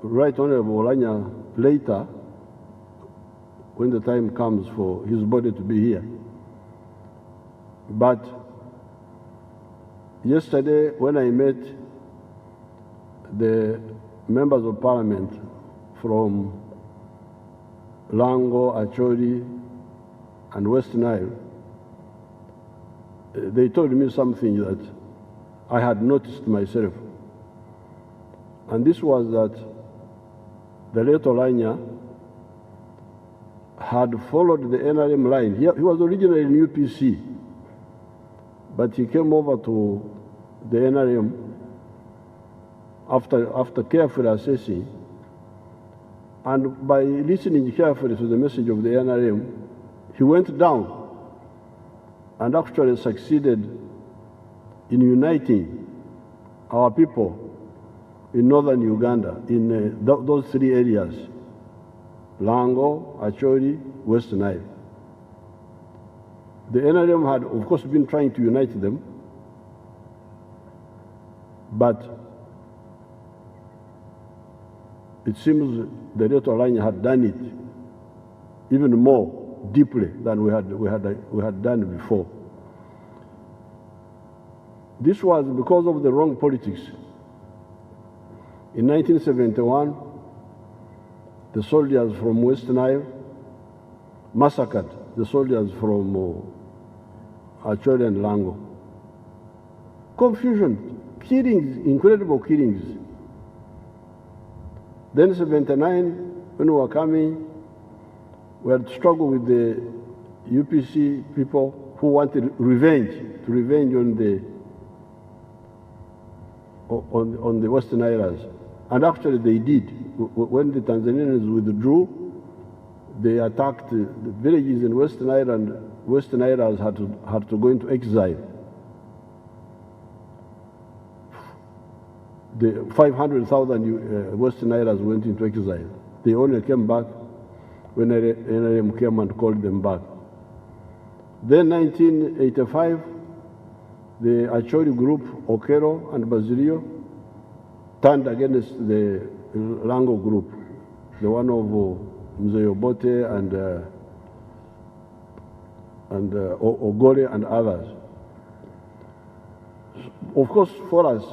Right Honorable Oulanyah later, when the time comes for his body to be here. But yesterday, when I met the members of parliament from Lango, Acholi, and West Nile, they told me something that I had noticed myself. And this was that the late Oulanyah had followed the NRM line. He was originally in UPC, but he came over to the NRM after carefully assessing, and by listening carefully to the message of the NRM, he went down and actually succeeded in uniting our people in northern Uganda, in those three areas: Lango, Acholi, West Nile. The NRM had, of course, been trying to unite them, but it seems the late Oulanyah had done it even more deeply than we had done before. This was because of the wrong politics. In 1971, the soldiers from West Nile massacred the soldiers from Acholi and Lango. Confusion, killings, incredible killings. Then in 1979, when we were coming, we had struggled with the UPC people who wanted revenge on the Western Islands. And actually they did. When the Tanzanians withdrew, they attacked the villages in Western Island. Western Islands had to go into exile. The 500,000 Western Islands went into exile. They only came back when NRM came and called them back. Then 1985, the Acholi group, Okero and Basilio, turned against the Lango group, the one of Museveni and Ogore and others. Of course, for us,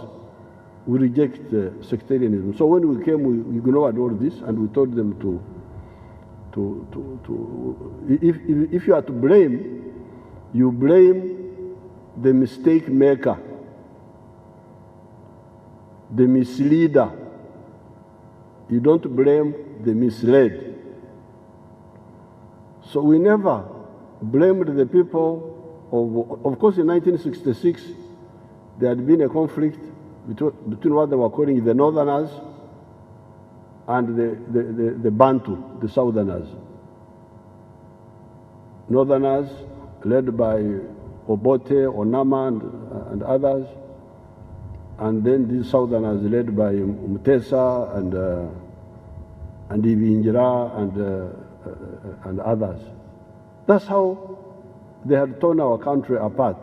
we reject sectarianism. So when we came, we ignored all this, and we told them if you are to blame, you blame the mistake maker, the misleader. You don't blame the misled. So we never blamed the people of course, in 1966, there had been a conflict between what they were calling the Northerners and the Bantu, the Southerners. Northerners, led by Obote, Onama, and others, and then these Southerners led by Mutesa and Ibinjira and others. That's how they had torn our country apart.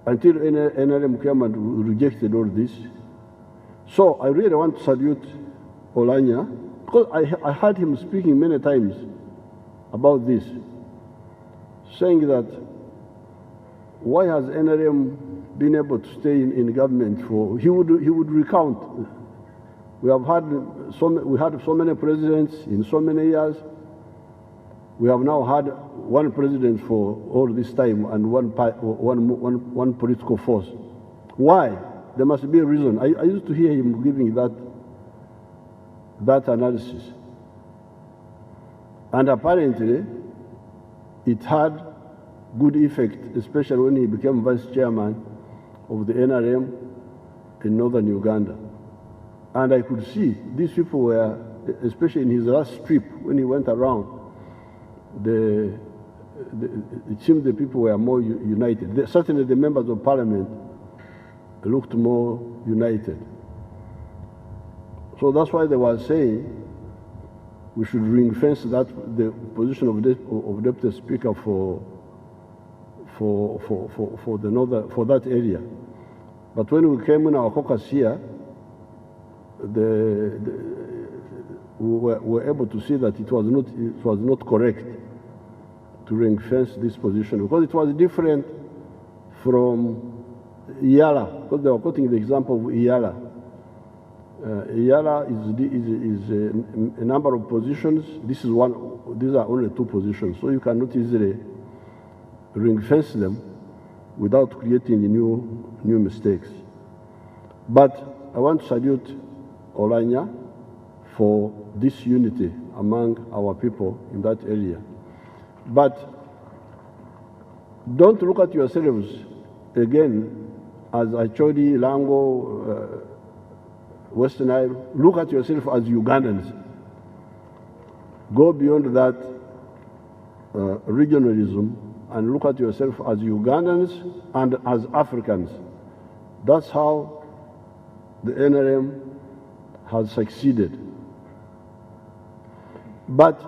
Until NRM came and rejected all this. So I really want to salute Oulanyah, because I heard him speaking many times about this, saying that why has NRM been able to stay in government for? He would recount. We had so many presidents in so many years. We have now had one president for all this time and one political force. Why? There must be a reason. I used to hear him giving that analysis. And apparently, it had good effect, especially when he became vice chairman of the NRM in northern Uganda. And I could see these people were, especially in his last trip, when he went around, it seemed the people were more united. Certainly the members of parliament looked more united. So that's why they were saying we should ring-fence the position of deputy speaker for that area. But when we came in our caucus here, we were able to see that it was not correct to ring fence this position, because it was different from Iyala, because they were quoting the example of Iyala. Iyala is a number of positions. This is one. These are only 2 positions, so you cannot easily ring fence them without creating new mistakes. But I want to salute Oulanyah for this unity among our people in that area. But don't look at yourselves again as Acholi, Lango, Western Nile. Look at yourself as Ugandans. Go beyond that regionalism and look at yourself as Ugandans and as Africans. That's how the NRM has succeeded. But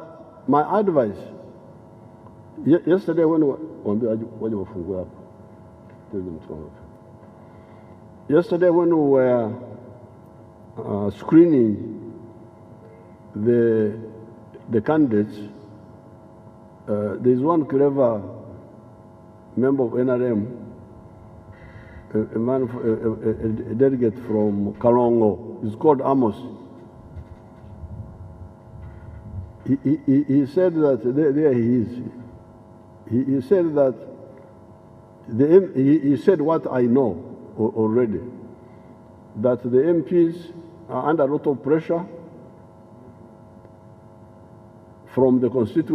my advice, yesterday when we were screening the candidates, there's one clever member of NRM, a delegate from Kalongo. He's called Amos. He said that there he is. He said that he said what I know already, that the MPs are under a lot of pressure from the constituents.